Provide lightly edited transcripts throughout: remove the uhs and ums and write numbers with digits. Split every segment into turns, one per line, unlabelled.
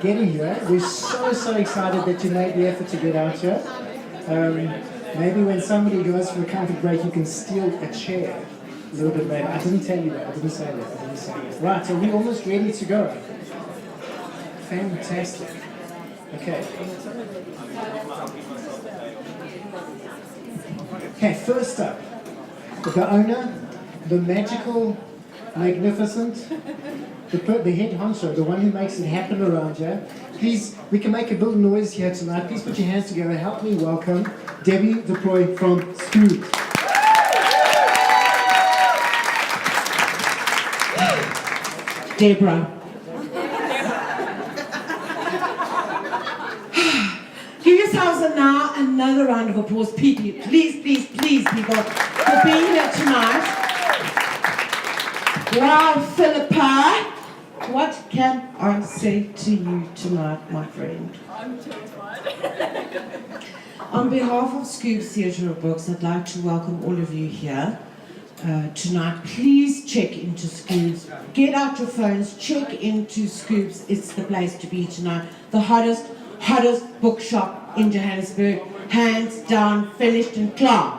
getting here. We're so excited that you made the effort to get out here. Maybe when somebody goes for a comfort break, you can steal a chair a little bit later. I didn't tell you that. I didn't say that. Right, so we're almost ready to go. Fantastic. Okay. Okay, first up, the owner, the magical, magnificent, the head honcho, the one who makes it happen around here. Please, we can make a bit of noise here tonight. Please put your hands together. Help me welcome Debbie DeProy from Scoot.
Deborah. Give yourselves another round of applause, people. Please, people, for being here tonight. Wow, Phillipa. What can I say to you tonight, my friend?
I'm terrified.
On behalf of Scoop's Theatre of Books, I'd like to welcome all of you here tonight. Please check into Scoop's. Get out your phones, check into Scoop's. It's the place to be tonight. The hottest bookshop in Johannesburg. Hands down, finished and klar.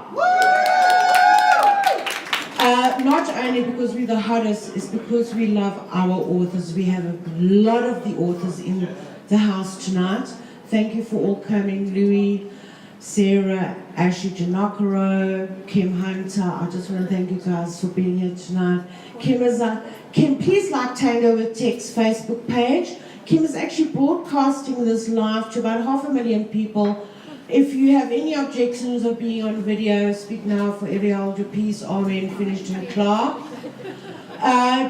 Not only because we're the hottest, it's because we love our authors. We have a lot of the authors in the house tonight. Thank you for all coming. Louis, Sarah, Ashley Janakaro, Kim Hunter. I just want to thank you guys for being here tonight. Kim, please like Tango with Tech's Facebook page. Kim is actually broadcasting this live to about 500,000 people. If you have any objections of being on video, speak now, forever hold your peace, amen, finished and klar.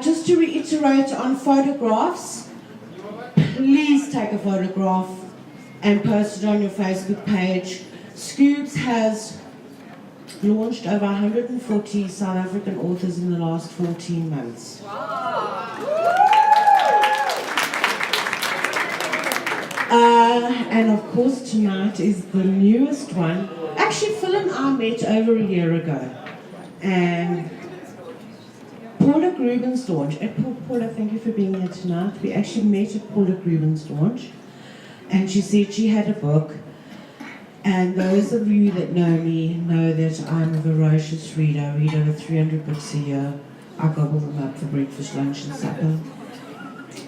Just to reiterate on photographs, please take a photograph and post it on your Facebook page. Scoops has launched over 140 South African authors in the last 14 months. And of course tonight is the newest one. Actually, Phil and I met over a year ago. And Paula Gruben's launch. And Paula, thank you for being here tonight. We actually met at Paula Gruben's launch. And she said she had a book. And those of you that know me know that I'm a voracious reader. I read over 300 books a year. I gobble them up for breakfast, lunch and supper.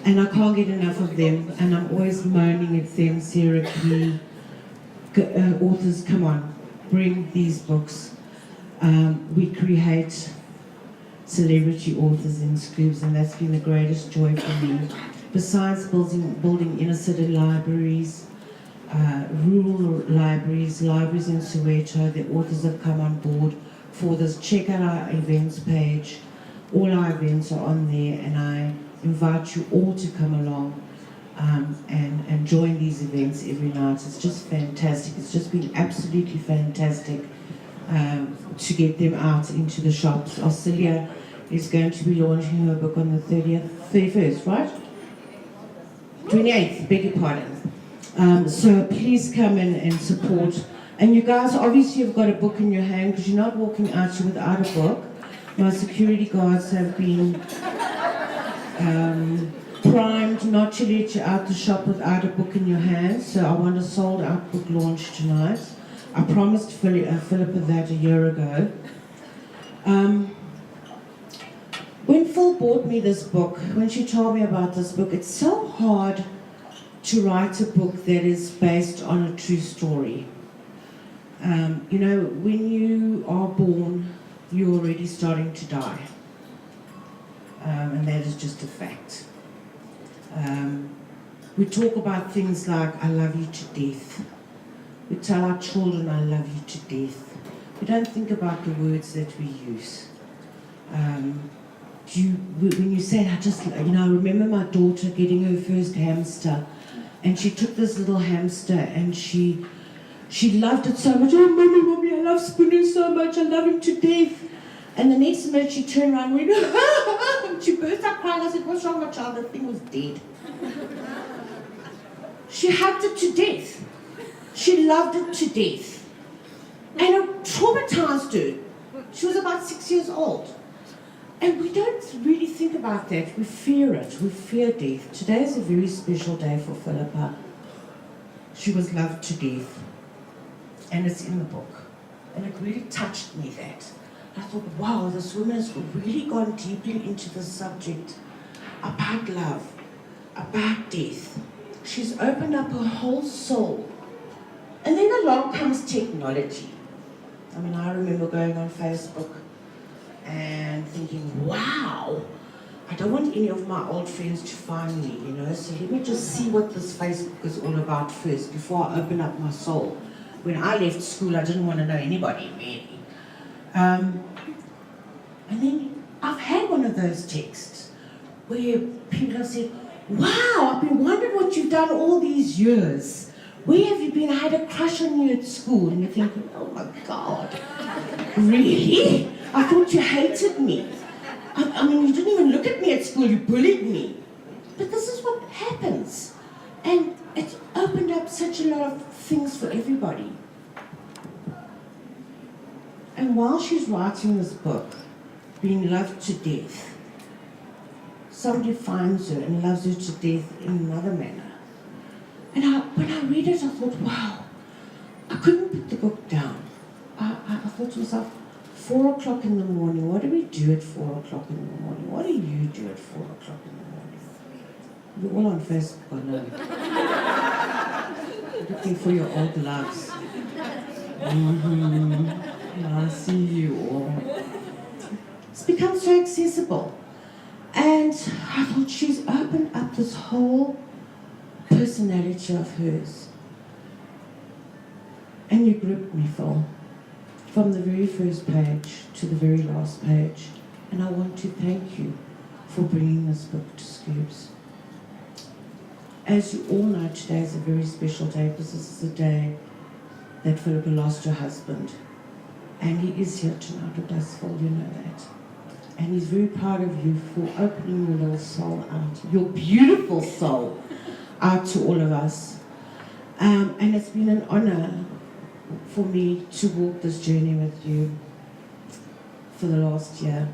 And I can't get enough of them, and I'm always moaning at them. Sarah Key, authors, come on, bring these books. We create celebrity authors in Scoops, and that's been the greatest joy for me. Besides building inner city libraries, rural libraries in Soweto, the authors have come on board for this. Check out our events page. All our events are on there, and I invite you all to come along and join these events every night. It's just fantastic. It's just been absolutely fantastic to get them out into the shops. Australia is going to be launching her book on the 31st, right? 28th, beg your pardon. So please come in and support. And you guys obviously have got a book in your hand because you're not walking out here without a book. My security guards have been primed not to let you out the shop without a book in your hand, so I want a sold-out book launch tonight. I promised Phillipa that a year ago. When Phil bought me this book, when she told me about this book, it's so hard to write a book that is based on a true story. You know, when you are born, you're already starting to die. And that is just a fact. We talk about things like, I love you to death. We tell our children, I love you to death. We don't think about the words that we use. When you say, I remember my daughter getting her first hamster, and she took this little hamster and she loved it so much. Oh, mommy, I love Spooner so much, I love him to death. And the next minute she turned around and went, she burst out crying. I said, what's wrong, my child? The thing was dead. She hugged it to death. She loved it to death. And it traumatized her. She was about 6 years old. And we don't really think about that. We fear it. We fear death. Today is a very special day for Phillipa. She was loved to death. And it's in the book. And it really touched me that. I thought, wow, this woman has really gone deeply into the subject about love, about death. She's opened up her whole soul. And then along comes technology. I mean, I remember going on Facebook and thinking, wow, I don't want any of my old friends to find me, you know, so let me just see what this Facebook is all about first before I open up my soul. When I left school, I didn't want to know anybody, really. And then I've had one of those texts where people have said, wow, I've been wondering what you've done all these years. Where have you been? I had a crush on you at school. And you're thinking, oh my God, really? I thought you hated me. I mean, you didn't even look at me at school, you bullied me. But this is what happens. And it's opened up such a lot of things for everybody. And while she's writing this book, being loved to death, somebody finds her and loves her to death in another manner. And when I read it, I thought, wow, I couldn't put the book down. I thought to myself, 4 o'clock in the morning, what do we do at 4 o'clock in the morning? What do you do at 4 o'clock in the morning? You're all on Facebook, I know. Looking for your old loves. I see you all. It's become so accessible. And I thought she's opened up this whole personality of hers. And you gripped me, Phil, from the very first page to the very last page. And I want to thank you for bringing this book to Scoobs. As you all know, today is a very special day because this is the day that Phillipa lost her husband. And he is here tonight with us, Phil, you know that. And he's very proud of you for opening your little soul out, your beautiful soul, out to all of us. And it's been an honor for me to walk this journey with you for the last year.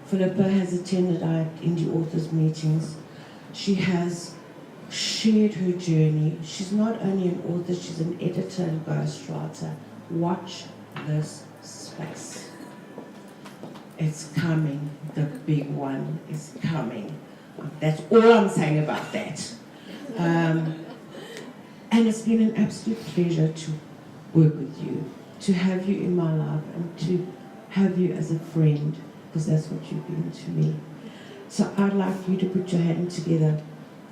Phillipa has attended our indie authors meetings. She has shared her journey. She's not only an author, she's an editor and ghostwriter. Watch this space. It's coming. The big one is coming. That's all I'm saying about that. And it's been an absolute pleasure to work with you, to have you in my life, and to have you as a friend, because that's what you've been to me. So I'd like you to put your hand together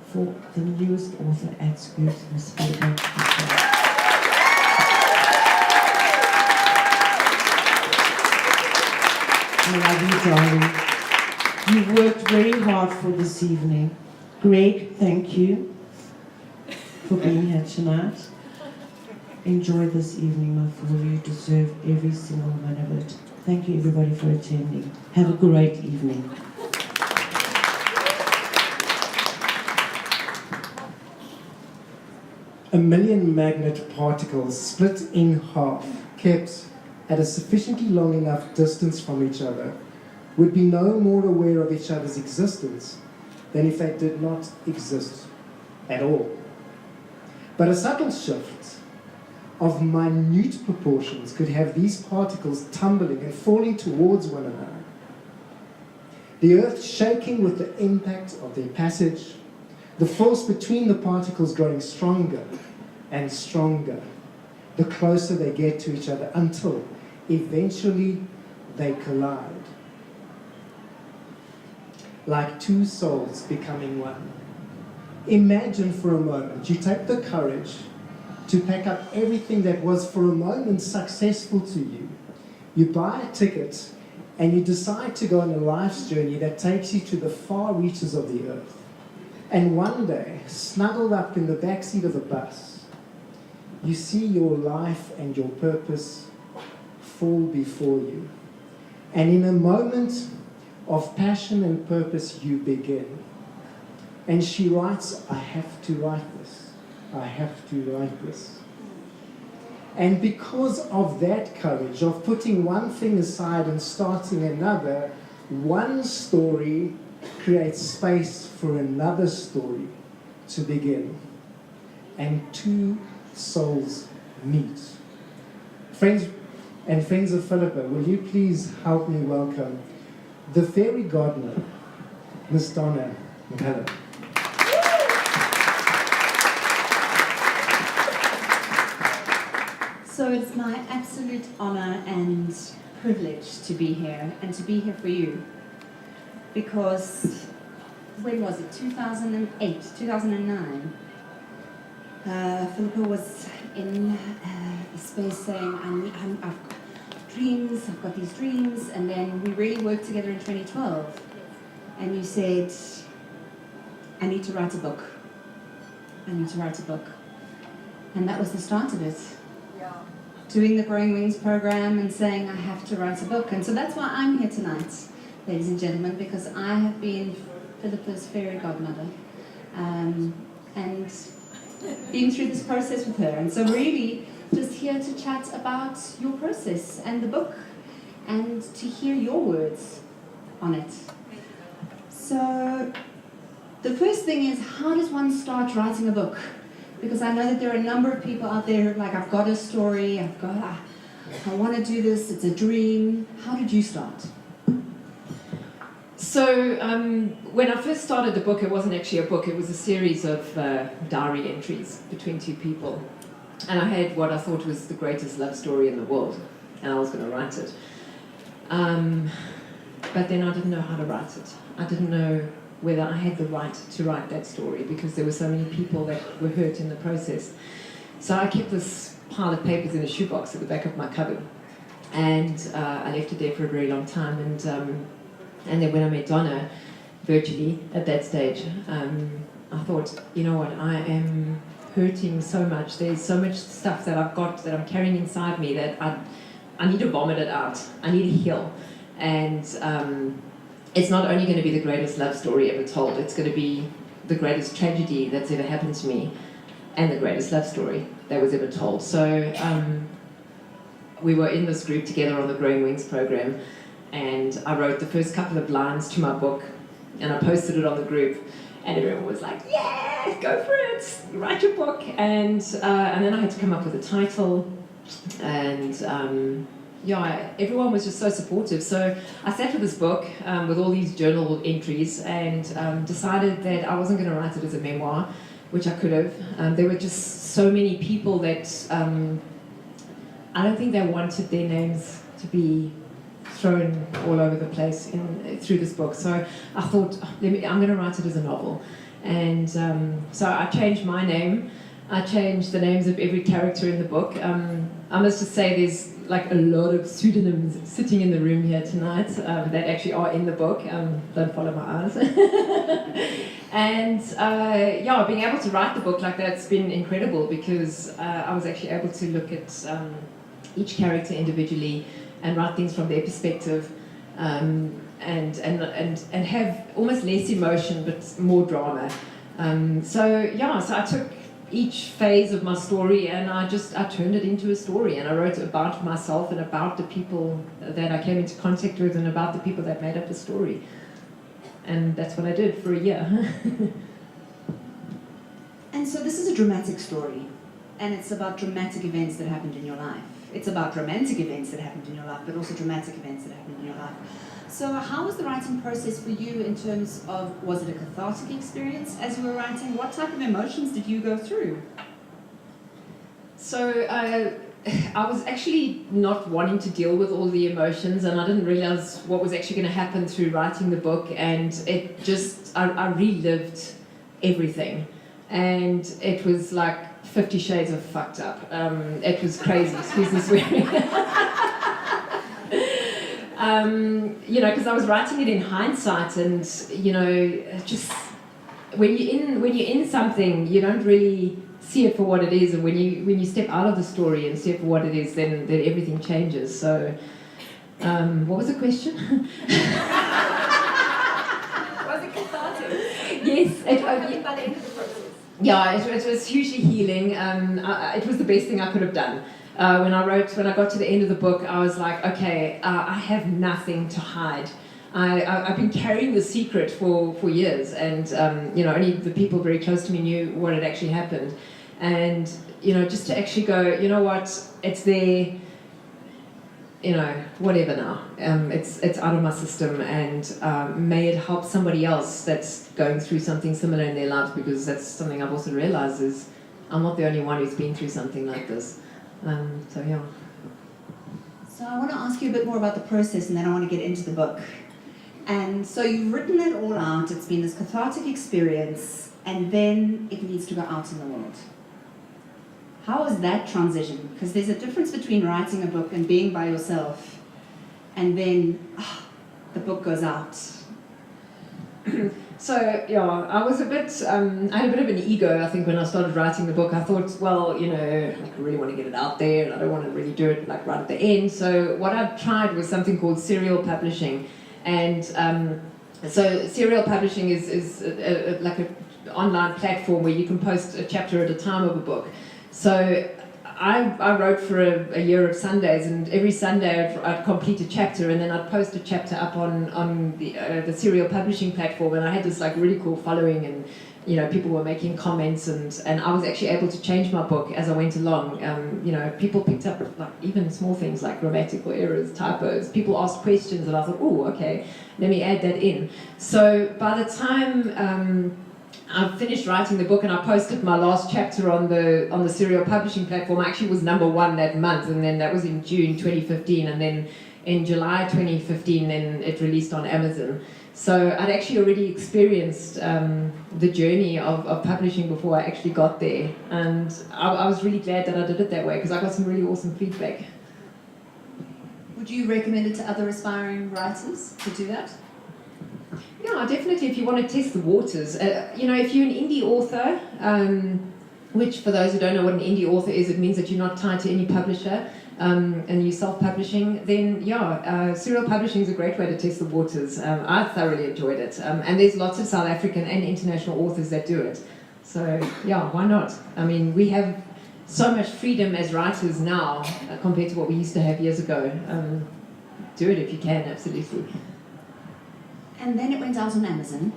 for the newest author at Scoobs, Miss Phillipa. I love you, darling. You've worked very hard for this evening. Greg, thank you for being here tonight. Enjoy this evening, my fool. You deserve every single minute of it. Thank you, everybody, for attending. Have a great evening.
A million magnet particles split in half, kept at a sufficiently long enough distance from each other, would be no more aware of each other's existence than if they did not exist at all. But a subtle shift of minute proportions could have these particles tumbling and falling towards one another, the earth shaking with the impact of their passage, the force between the particles growing stronger and stronger the closer they get to each other, until eventually they collide, like two souls becoming one. Imagine for a moment you take the courage to pack up everything that was for a moment successful to you. You buy a ticket and you decide to go on a life's journey that takes you to the far reaches of the earth. And one day, snuggled up in the backseat of a bus, you see your life and your purpose fall before you. And in a moment of passion and purpose, you begin. And she writes, I have to write this. I have to write this. And because of that courage, of putting one thing aside and starting another, one story creates space for another story to begin, and two souls meet. Friends and friends of Phillipa, will you please help me welcome the fairy gardener, Miss Donna McCallum.
So it's my absolute honor and privilege to be here and to be here for you. Because when was it? 2008, 2009. Phillipa was in a space saying, I've got dreams, I've got these dreams, and then we really worked together in 2012. And you said, I need to write a book. I need to write a book. And that was the start of it. Doing the Growing Wings program and saying I have to write a book. And so that's why I'm here tonight, ladies and gentlemen, because I have been Phillipa's fairy godmother and been through this process with her. And so really just here to chat about your process and the book and to hear your words on it. So the first thing is, how does one start writing a book? Because I know that there are a number of people out there who are like, I've got a story, I want to do this, it's a dream. How did you start?
So when I first started the book, it wasn't actually a book, it was a series of diary entries between two people. And I had what I thought was the greatest love story in the world, and I was going to write it. But then I didn't know how to write it. I didn't know whether I had the right to write that story because there were so many people that were hurt in the process. So I kept this pile of papers in a shoebox at the back of my cupboard, and I left it there for a very long time. And then when I met Donna virtually at that stage, I thought, you know what, I am hurting so much. There's so much stuff that I've got that I'm carrying inside me that I need to vomit it out. I need to heal. And it's not only going to be the greatest love story ever told, it's going to be the greatest tragedy that's ever happened to me and the greatest love story that was ever told. So we were in this group together on the Growing Wings program, and I wrote the first couple of lines to my book and I posted it on the group, and everyone was like, yeah, go for it, write your book. And then I had to come up with a title, and yeah, everyone was just so supportive. So I sat with this book with all these journal entries and decided that I wasn't going to write it as a memoir, which I could have. There were just so many people that I don't think they wanted their names to be thrown all over the place through this book. So I thought, I'm going to write it as a novel. And so I changed my name. I changed the names of every character in the book. I must just say there's like a lot of pseudonyms sitting in the room here tonight that actually are in the book. Don't follow my eyes. And yeah, being able to write the book like that's been incredible because I was actually able to look at each character individually and write things from their perspective, and have almost less emotion but more drama. So I took each phase of my story and I turned it into a story, and I wrote about myself and about the people that I came into contact with and about the people that made up the story. And that's what I did for a year.
And so this is a dramatic story, and it's about dramatic events that happened in your life. It's about romantic events that happened in your life, but also dramatic events that happened in your life. So how was the writing process for you in terms of, was it a cathartic experience as you were writing? What type of emotions did you go through?
So I was actually not wanting to deal with all the emotions, and I didn't realize what was actually going to happen through writing the book, and it just, I relived everything. And it was like 50 Shades of fucked up. It was crazy, excuse the swearing. Because I was writing it in hindsight, and just when you're in something, you don't really see it for what it is, and when you step out of the story and see it for what it is, then everything changes. So, what was the question?
Was it cathartic?
Yes.
What happened by the end of the process?
Yeah, it was hugely healing. It was the best thing I could have done. When I got to the end of the book, I was like, okay, I have nothing to hide. I've been carrying the secret for years, and only the people very close to me knew what had actually happened. And just to actually go, you know what, it's there, whatever now. It's out of my system, and may it help somebody else that's going through something similar in their lives, because that's something I've also realized is I'm not the only one who's been through something like this. So yeah.
So I want to ask you a bit more about the process, and then I want to get into the book. And so you've written it all out, it's been this cathartic experience, and then it needs to go out in the world. How is that transition? Because there's a difference between writing a book and being by yourself, and then the book goes out.
So yeah, I was a bit, I had a bit of an ego, I think, when I started writing the book. I thought, well, I really want to get it out there, and I don't want to really do it like right at the end. So what I tried was something called serial publishing. And so serial publishing is like an online platform where you can post a chapter at a time of a book. So I wrote for a year of Sundays, and every Sunday I'd complete a chapter, and then I'd post a chapter up on the serial publishing platform, and I had this like really cool following, and people were making comments, and I was actually able to change my book as I went along. People picked up like even small things like grammatical errors, typos. People asked questions, and I thought, oh, okay, let me add that in. So by the time I finished writing the book and I posted my last chapter on the serial publishing platform, I actually was #1 that month, and then that was in June 2015, and then in July 2015 then it released on Amazon. So I'd actually already experienced the journey of publishing before I actually got there, and I was really glad that I did it that way, because I got some really awesome feedback.
Would you recommend it to other aspiring writers to do that?
Yeah, definitely, if you want to test the waters. If you're an indie author, which for those who don't know what an indie author is, it means that you're not tied to any publisher, and you're self-publishing, then serial publishing is a great way to test the waters. I thoroughly enjoyed it, and there's lots of South African and international authors that do it. So yeah, why not? I mean, we have so much freedom as writers now compared to what we used to have years ago. Do it if you can, absolutely.
And then it went out on Amazon,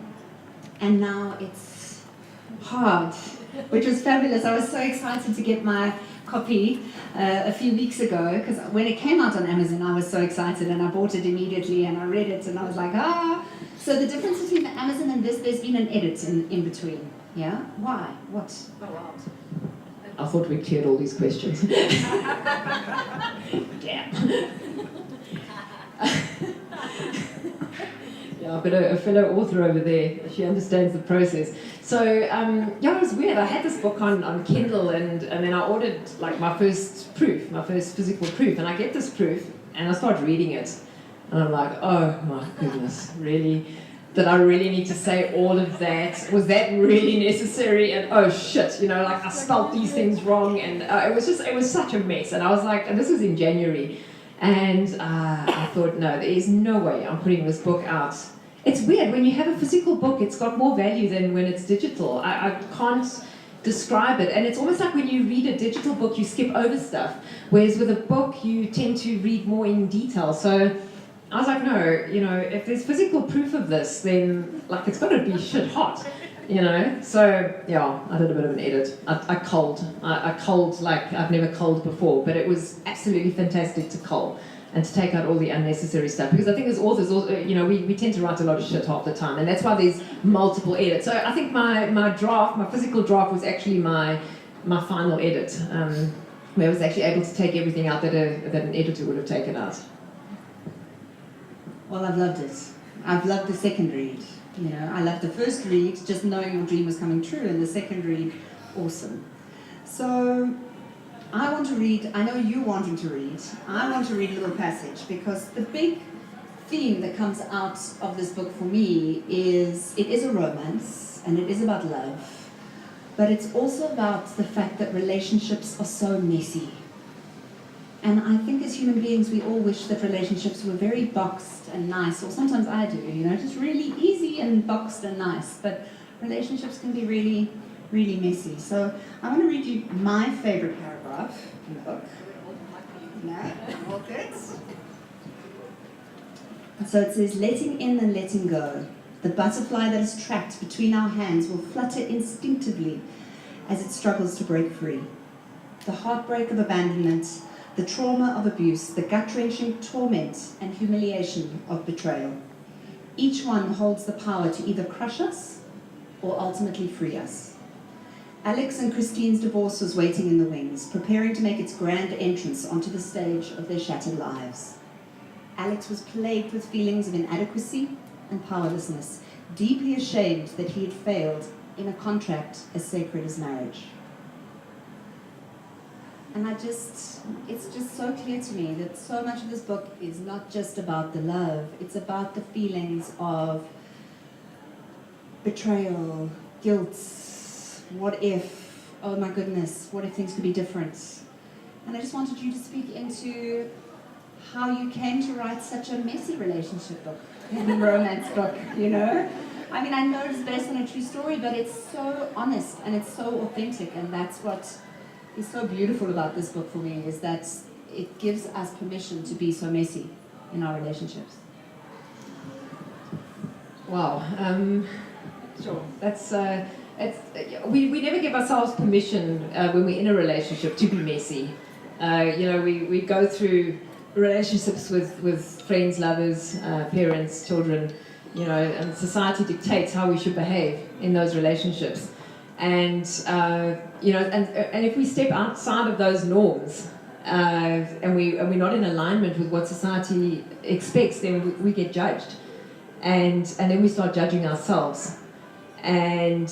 and now it's hard, which was fabulous. I was so excited to get my copy a few weeks ago, because when it came out on Amazon, I was so excited, and I bought it immediately, and I read it, and I was like, ah! So the difference between the Amazon and this, there's been an edit in between, yeah? Why? What?
Oh, wow.
I thought we cleared all these questions. Damn. Yeah, I've got a fellow author over there. She understands the process. So, it was weird. I had this book on Kindle, and then I ordered like my first physical proof, and I get this proof, and I start reading it, and I'm like, oh my goodness, really? Did I really need to say all of that? Was that really necessary? And oh shit, I spelt these things wrong, and it was such a mess. And I was like, and this was in January. And I thought, no, there is no way I'm putting this book out. It's weird, when you have a physical book, it's got more value than when it's digital. I can't describe it. And it's almost like when you read a digital book, you skip over stuff. Whereas with a book, you tend to read more in detail. So I was like, no, if there's physical proof of this, then it's got to be shit hot. So yeah, I did a bit of an edit. I culled like I've never culled before, but it was absolutely fantastic to cull and to take out all the unnecessary stuff, because I think as authors, we tend to write a lot of shit half the time, and that's why there's multiple edits. So I think my physical draft was actually my final edit, where I was actually able to take everything out that an editor would have taken out.
Well, I've loved it. I've loved the second read. I loved the first read, just knowing your dream was coming true, and the second read, awesome. So, I want to read, I know you wanting to read, I want to read a little passage, because the big theme that comes out of this book for me is, it is a romance, and it is about love, but it's also about the fact that relationships are so messy. And I think as human beings, we all wish that relationships were very boxed and nice, or sometimes I do, just really easy and boxed and nice. But relationships can be really, really messy. So I want to read you my favorite paragraph in the book. No, all good. So it says, letting in and letting go. The butterfly that is trapped between our hands will flutter instinctively as it struggles to break free. The heartbreak of abandonment, the trauma of abuse, the gut-wrenching torment and humiliation of betrayal. Each one holds the power to either crush us or ultimately free us. Alex and Christine's divorce was waiting in the wings, preparing to make its grand entrance onto the stage of their shattered lives. Alex was plagued with feelings of inadequacy and powerlessness, deeply ashamed that he had failed in a contract as sacred as marriage. And it's just so clear to me that so much of this book is not just about the love, it's about the feelings of betrayal, guilt, what if, oh my goodness, what if things could be different? And I just wanted you to speak into how you came to write such a messy relationship book, romance book, you know? I mean, I know it's based on a true story, but it's so honest and it's so authentic, and that's what is so beautiful about this book for me, is that it gives us permission to be so messy in our relationships.
Wow. Sure. That's we never give ourselves permission when we're in a relationship to be messy. We go through relationships with friends, lovers, parents, children, and society dictates how we should behave in those relationships. And and if we step outside of those norms and we're not in alignment with what society expects, then we get judged, and then we start judging ourselves. And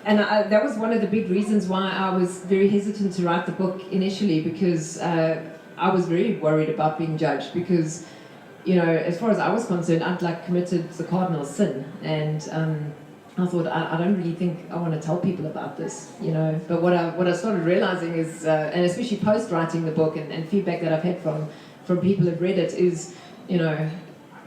that was one of the big reasons why I was very hesitant to write the book initially, because I was very worried about being judged, because as far as I was concerned, I'd committed the cardinal sin, and I thought, I don't really think I want to tell people about this, But what I started realizing is, and especially post writing the book and feedback that I've had from people who've read it, is,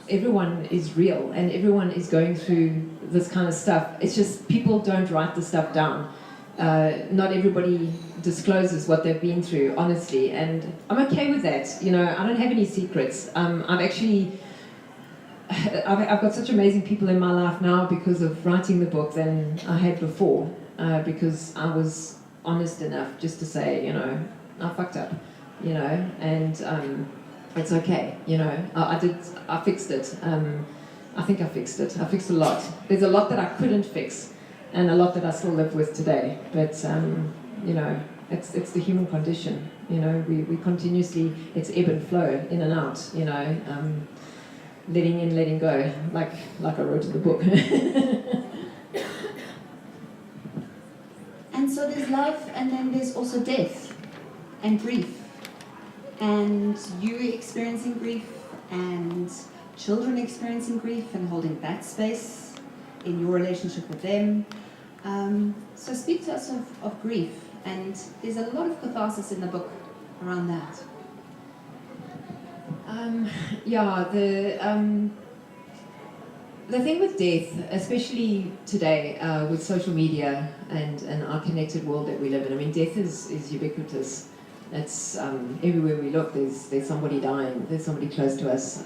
everyone is real and everyone is going through this kind of stuff. It's just people don't write the stuff down. Not everybody discloses what they've been through, honestly, and I'm okay with that. I don't have any secrets. I've got such amazing people in my life now because of writing the book than I had before, because I was honest enough just to say, I fucked up, and it's okay, I fixed it. I think I fixed it. I fixed a lot. There's a lot that I couldn't fix, and a lot that I still live with today. But it's the human condition. We continuously, it's ebb and flow, in and out. Letting in, letting go, like I wrote in the book.
And so there's love, and then there's also death and grief, and you experiencing grief, and children experiencing grief, and holding that space in your relationship with them. So speak to us of grief, and there's a lot of catharsis in the book around that.
The thing with death, especially today with social media and our connected world that we live in, I mean, death is ubiquitous. It's everywhere we look. There's somebody dying. There's somebody close to us.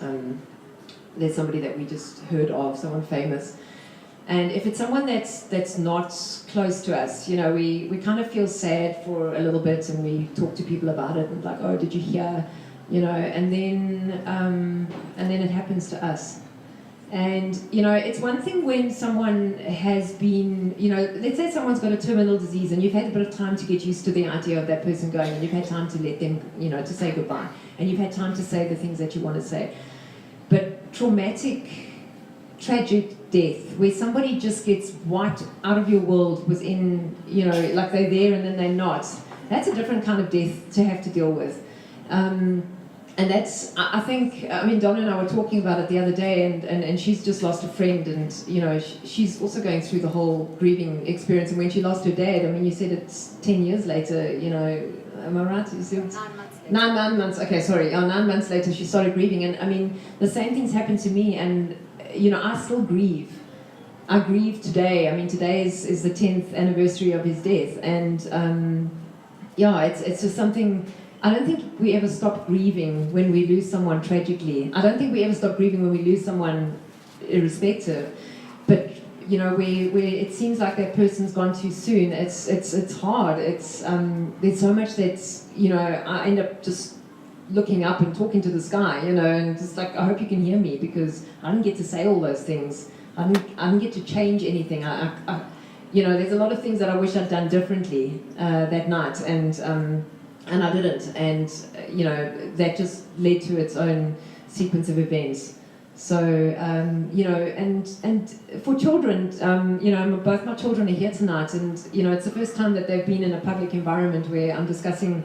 There's somebody that we just heard of, someone famous. And if it's someone that's not close to us, we kind of feel sad for a little bit, and we talk to people about it, and like, oh, did you hear? And then it happens to us. And, it's one thing when someone has been, let's say someone's got a terminal disease and you've had a bit of time to get used to the idea of that person going, and you've had time to let them, to say goodbye, and you've had time to say the things that you want to say. But traumatic, tragic death, where somebody just gets wiped out of your world within, like they're there and then they're not, that's a different kind of death to have to deal with. And that's, I think, Donna and I were talking about it the other day, and she's just lost a friend, and, she's also going through the whole grieving experience. And when she lost her dad, you said it's 10 years later, am I right? You said
9 months later.
9 months, okay, sorry. 9 months later, she started grieving. And, the same things happened to me, and, I still grieve. I grieve today. Today is the 10th anniversary of his death, and, it's just something. I don't think we ever stop grieving when we lose someone tragically. I don't think we ever stop grieving when we lose someone irrespective. But you know, where it seems like that person's gone too soon, it's hard. There's so much that's, you know, I end up just looking up and talking to the sky, you know, and just like, I hope you can hear me, because I didn't get to say all those things. I didn't get to change anything. You know, there's a lot of things that I wish I'd done differently that night, and I didn't, and you know, that just led to its own sequence of events. So you know, and for children, you know, both my children are here tonight, and you know, it's the first time that they've been in a public environment where I'm discussing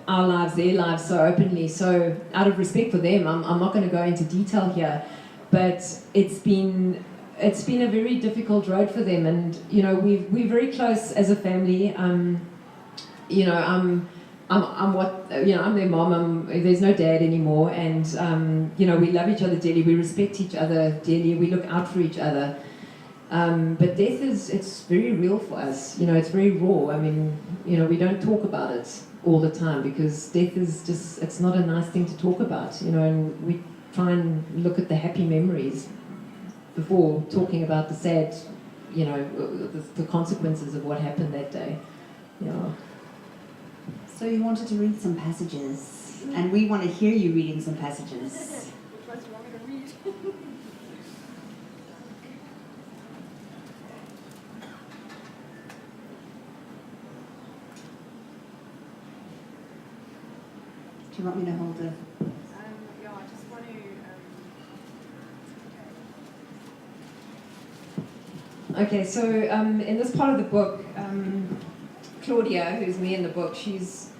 our lives, their lives, so openly. So out of respect for them, I'm not going to go into detail here, but it's been a very difficult road for them, and you know, we're very close as a family. You know, I'm their mom. There's no dad anymore, and you know, we love each other dearly. We respect each other dearly. We look out for each other. But death it's very real for us. You know, it's very raw. I mean, you know, we don't talk about it all the time because death is just, it's not a nice thing to talk about. You know, and we try and look at the happy memories before talking about the sad, you know, the consequences of what happened that day. Yeah.
So you wanted to read some passages, and we want to hear you reading some passages.
Which ones do you want me to read?
Do you want me to hold it?
Yeah, I just want to.
Okay, so in this part of the book, Claudia, who's me in the book, she's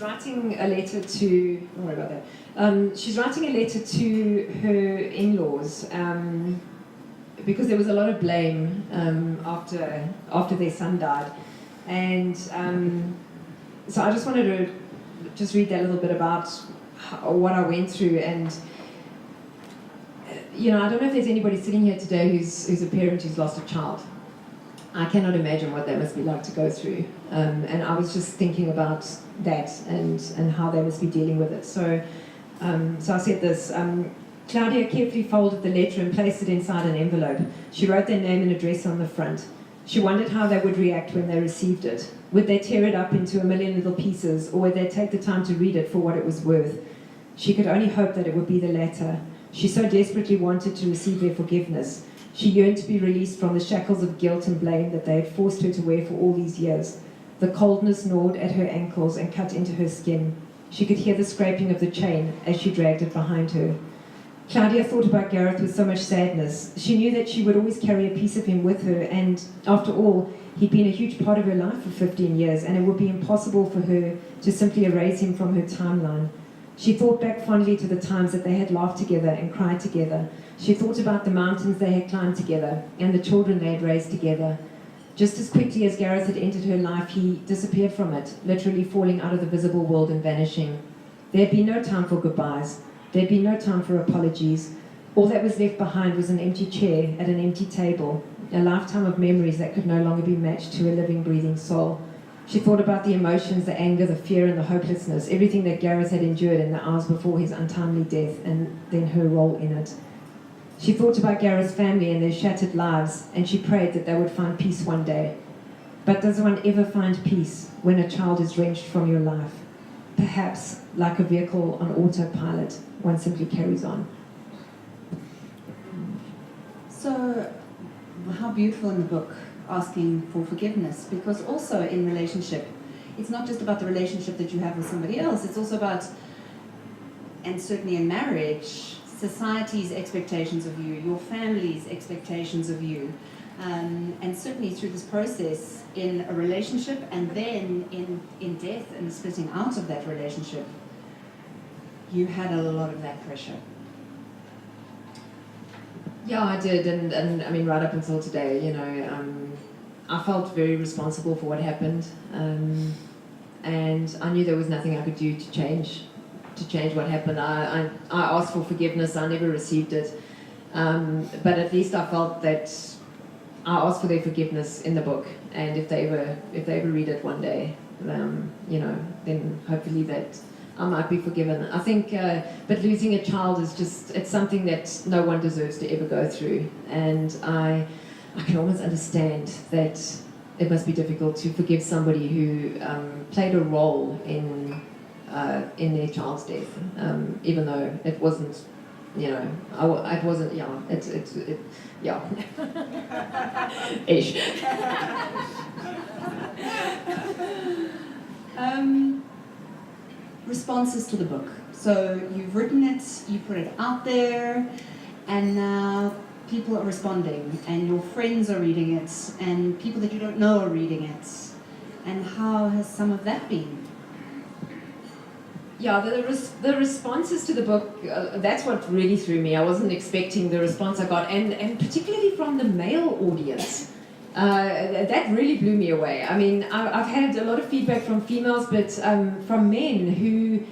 writing a letter to. Don't worry about that. She's writing a letter to her in-laws because there was a lot of blame after their son died, and so I just wanted to just read that little bit about what I went through. And you know, I don't know if there's anybody sitting here today who's a parent who's lost a child. I cannot imagine what that must be like to go through. And I was just thinking about that and how they must be dealing with it. So I said this. Claudia carefully folded the letter and placed it inside an envelope. She wrote their name and address on the front. She wondered how they would react when they received it. Would they tear it up into a million little pieces, or would they take the time to read it for what it was worth? She could only hope that it would be the latter. She so desperately wanted to receive their forgiveness. She yearned to be released from the shackles of guilt and blame that they had forced her to wear for all these years. The coldness gnawed at her ankles and cut into her skin. She could hear the scraping of the chain as she dragged it behind her. Claudia thought about Gareth with so much sadness. She knew that she would always carry a piece of him with her, and after all, he'd been a huge part of her life for 15 years, and it would be impossible for her to simply erase him from her timeline. She thought back fondly to the times that they had laughed together and cried together. She thought about the mountains they had climbed together and the children they had raised together. Just as quickly as Gareth had entered her life, he disappeared from it, literally falling out of the visible world and vanishing. There had been no time for goodbyes. There had been no time for apologies. All that was left behind was an empty chair at an empty table, a lifetime of memories that could no longer be matched to a living, breathing soul. She thought about the emotions, the anger, the fear, and the hopelessness, everything that Gareth had endured in the hours before his untimely death, and then her role in it. She thought about Gareth's family and their shattered lives, and she prayed that they would find peace one day. But does one ever find peace when a child is wrenched from your life? Perhaps, like a vehicle on autopilot, one simply carries on.
So, how beautiful in the book, asking for forgiveness, because also in relationship, it's not just about the relationship that you have with somebody else, it's also about, and certainly in marriage, society's expectations of you, your family's expectations of you, and certainly through this process in a relationship, and then in death and splitting out of that relationship, you had a lot of that pressure.
Yeah, I did, and I mean, right up until today, you know, I felt very responsible for what happened, and I knew there was nothing I could do to change what happened. I asked for forgiveness. I never received it, but at least I felt that I asked for their forgiveness in the book, and if they ever read it one day, then hopefully that I might be forgiven. I think, but losing a child is it's something that no one deserves to ever go through. And I can almost understand that it must be difficult to forgive somebody who played a role in their child's death, even though it wasn't, it wasn't, yeah. Ish.
Responses to the book. So you've written it, you put it out there, and now people are responding, and your friends are reading it, and people that you don't know are reading it. And how has some of that been?
Yeah, the responses to the book, that's what really threw me. I wasn't expecting the response I got, and particularly from the male audience. That really blew me away. I mean, I've had a lot of feedback from females, but from men who,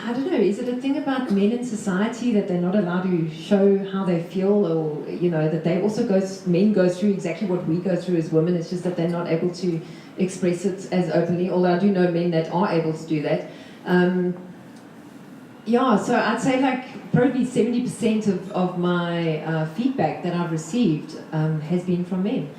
I don't know, is it a thing about men in society that they're not allowed to show how they feel, or, that they also men go through exactly what we go through as women. It's just that they're not able to express it as openly, although I do know men that are able to do that. So I'd say probably 70% of my feedback that I've received has been from men.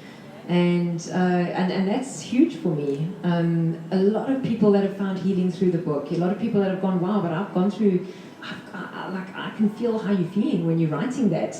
And that's huge for me. A lot of people that have found healing through the book, a lot of people that have gone, wow, but I've gone through, I can feel how you're feeling when you're writing that.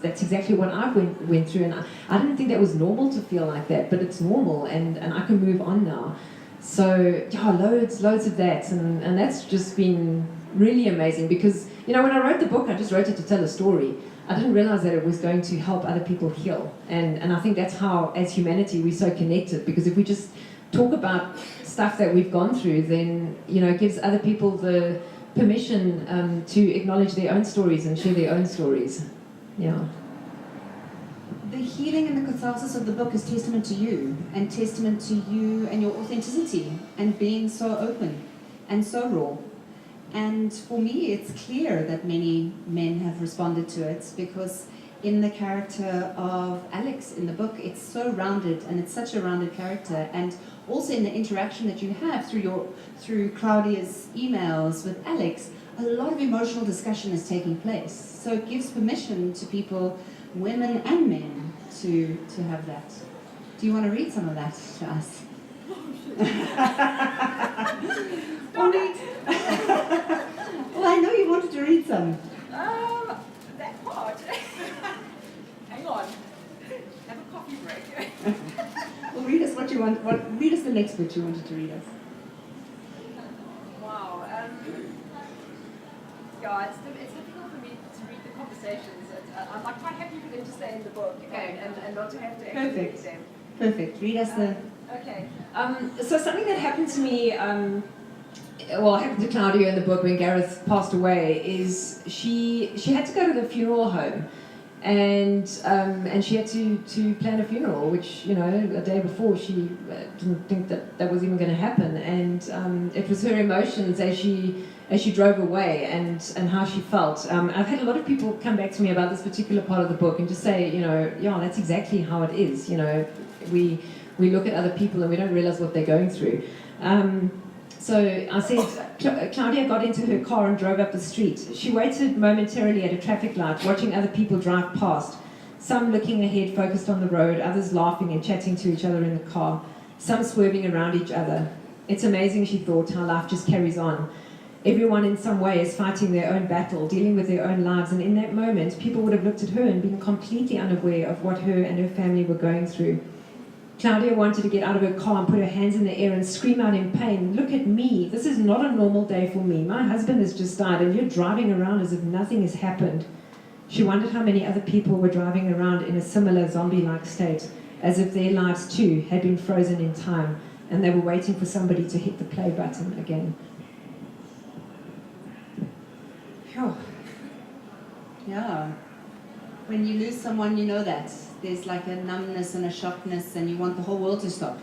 That's exactly what I went through, and I didn't think that was normal to feel like that, but it's normal, and I can move on now. So, loads of that, and that's just been really amazing, because, when I wrote the book, I just wrote it to tell a story. I didn't realize that it was going to help other people heal. And I think that's how, as humanity, we're so connected, because if we just talk about stuff that we've gone through, then, it gives other people the permission to acknowledge their own stories and share their own stories. Yeah.
The healing and the catharsis of the book is testament to you and your authenticity and being so open and so raw. And for me, it's clear that many men have responded to it, because in the character of Alex in the book, it's so rounded, and it's such a rounded character. And also in the interaction that you have through Claudia's emails with Alex, a lot of emotional discussion is taking place. So it gives permission to people, women and men, to have that. Do you want to read some of that to us? Well, I know you wanted to read some.
That part. Hang on. Have a coffee break.
Well, read us what you want. Read us the next bit you wanted to read us.
Wow. Yeah, it's difficult for me to read the conversations. I'm quite happy for them to stay in the book and not to have to actually read them.
Perfect. Read us the...
Okay.
So something that happened to me, happened to Claudia in the book when Gareth passed away, is she had to go to the funeral home, and she had to plan a funeral, which, a day before she didn't think that was even going to happen, and it was her emotions as she drove away and how she felt. I've had a lot of people come back to me about this particular part of the book and just say, that's exactly how it is. We look at other people and we don't realize what they're going through. So I said, Claudia got into her car and drove up the street. She waited momentarily at a traffic light, watching other people drive past. Some looking ahead, focused on the road, others laughing and chatting to each other in the car, some swerving around each other. It's amazing, she thought, how life just carries on. Everyone in some way is fighting their own battle, dealing with their own lives, and in that moment, people would have looked at her and been completely unaware of what her and her family were going through. Claudia wanted to get out of her car and put her hands in the air and scream out in pain, "Look at me, this is not a normal day for me. My husband has just died and you're driving around as if nothing has happened." She wondered how many other people were driving around in a similar zombie-like state, as if their lives too had been frozen in time and they were waiting for somebody to hit the play button again.
Phew. Yeah. When you lose someone, you know that. There's like a numbness and a shockness, and you want the whole world to stop.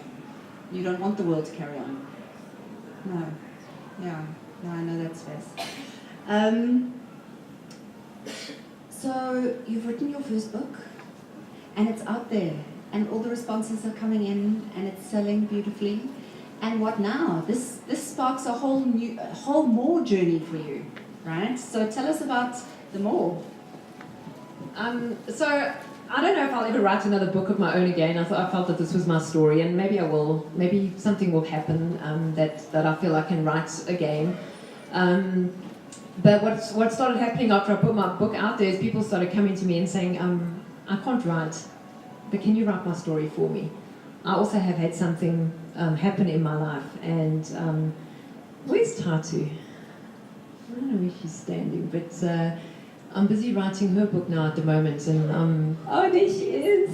You don't want the world to carry on. No. Yeah. No, I know that space. So you've written your first book, and it's out there, and all the responses are coming in, and it's selling beautifully. And what now? This sparks a whole more journey for you, right? So tell us about the more.
So I don't know if I'll ever write another book of my own again. I felt that this was my story, and maybe I will. Maybe something will happen that I feel I can write again. But what started happening after I put my book out there is people started coming to me and saying, I can't write, but can you write my story for me? I also have had something happen in my life, and where's Tatu? I don't know where she's standing, but I'm busy writing her book now at the moment, and oh, there she is,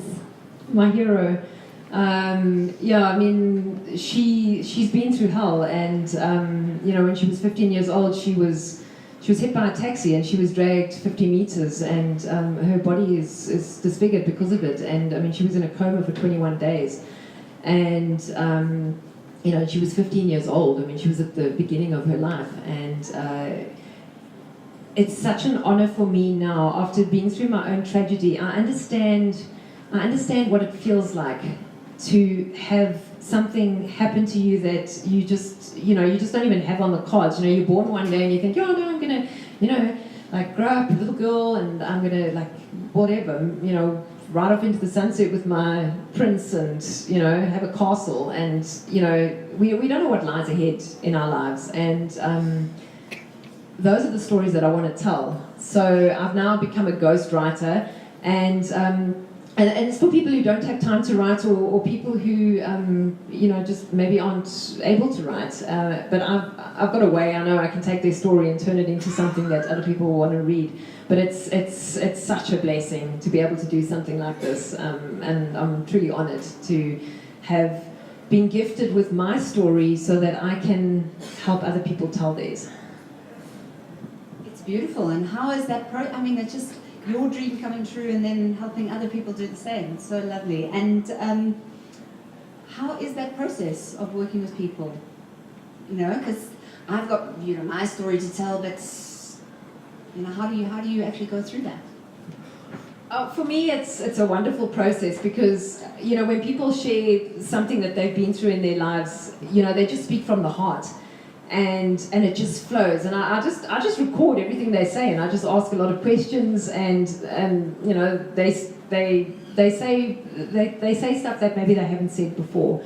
my hero. Yeah, I mean, she's been through hell, and you know, when she was 15 years old, she was hit by a taxi and she was dragged 50 meters, and her body is disfigured because of it. And I mean, she was in a coma for 21 days, and you know, she was 15 years old. I mean, she was at the beginning of her life, and it's such an honor for me now, after being through my own tragedy. I understand what it feels like to have something happen to you that you just don't even have on the cards. You know, you're born one day and you think, oh no, I'm gonna, you know, like grow up a little girl and I'm gonna, like, whatever, you know, ride off into the sunset with my prince and, you know, have a castle. And, you know, we don't know what lies ahead in our lives. And those are the stories that I want to tell. So I've now become a ghostwriter, and it's for people who don't have time to write, or people who you know, just maybe aren't able to write. But I've got a way. I know I can take their story and turn it into something that other people will want to read. But it's such a blessing to be able to do something like this, and I'm truly honoured to have been gifted with my story so that I can help other people tell theirs.
Beautiful. And how is that I mean, it's just your dream coming true and then helping other people do the same. It's so lovely. And how is that process of working with people? You know, because I've got, you know, my story to tell, but you know, how do you actually go through that?
For me, it's a wonderful process, because, you know, when people share something that they've been through in their lives, you know, they just speak from the heart. And it just flows, and I just record everything they say, and I just ask a lot of questions, and you know, they say stuff that maybe they haven't said before.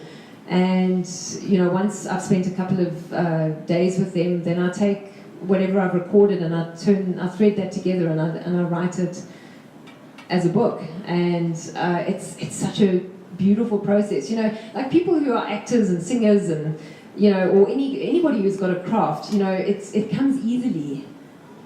And you know, once I've spent a couple of days with them, then I take whatever I've recorded and I thread that together, and I write it as a book. And it's such a beautiful process. You know, like people who are actors and singers and, you know, or anybody who's got a craft, you know, it comes easily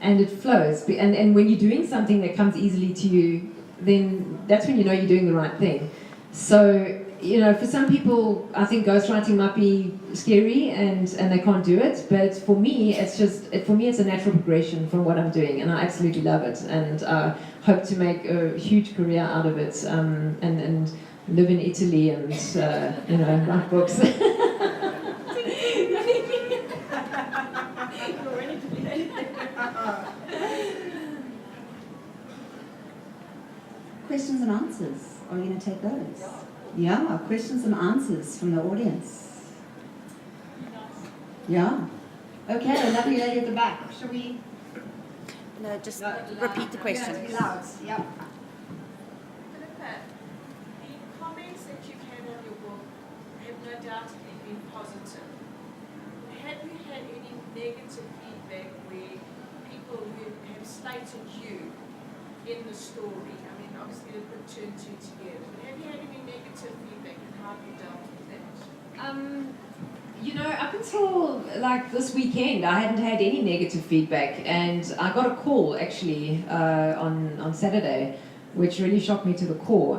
and it flows. And when you're doing something that comes easily to you, then that's when you know you're doing the right thing. So, you know, for some people, I think ghostwriting might be scary and they can't do it. But for me, it's a natural progression from what I'm doing, and I absolutely love it. And hope to make a huge career out of it, and live in Italy and you know, write books.
Questions and answers. Are we going to take those? Yeah, questions and answers from the audience. Yeah. Okay, lovely lady at the back. Shall we?
No, just repeat the question.
Loud. Yep.
Phillipa, the comments that you've had on your book have no doubtedly been positive. Have you had any negative feedback where people who have stated you in the story, I mean, obviously they put two and two together, but have you had any negative feedback, and how have you dealt with that?
You know, up until like this weekend, I hadn't had any negative feedback, and I got a call actually on Saturday, which really shocked me to the core,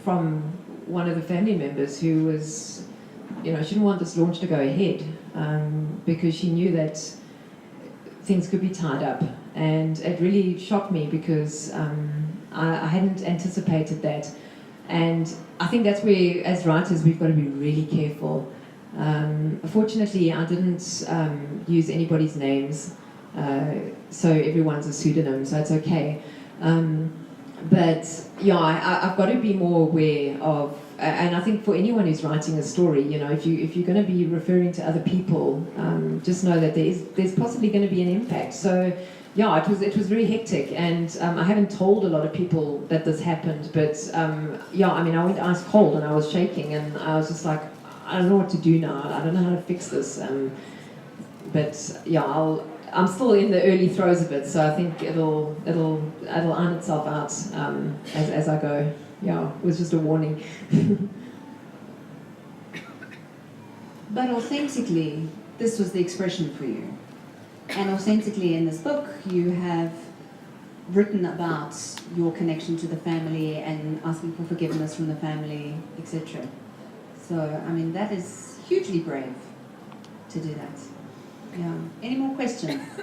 from one of the family members who was, you know, she didn't want this launch to go ahead because she knew that things could be tied up, and it really shocked me because I hadn't anticipated that, and I think that's where, as writers, we've got to be really careful. Fortunately, I didn't use anybody's names, so everyone's a pseudonym, so it's okay. But yeah, I've got to be more aware of and I think for anyone who's writing a story, you know, if you're going to be referring to other people, just know that there's possibly going to be an impact. So yeah, it was very hectic, and I haven't told a lot of people that this happened, but yeah, I mean, I went ice cold and I was shaking, and I was just like, I don't know what to do now. I don't know how to fix this. But yeah, I'm still in the early throes of it, so I think it'll iron itself out as I go. Yeah, it was just a warning.
But authentically, this was the expression for you. And authentically in this book, you have written about your connection to the family and asking for forgiveness from the family, etc. So, I mean, that is hugely brave to do that. Yeah. Any more questions?
So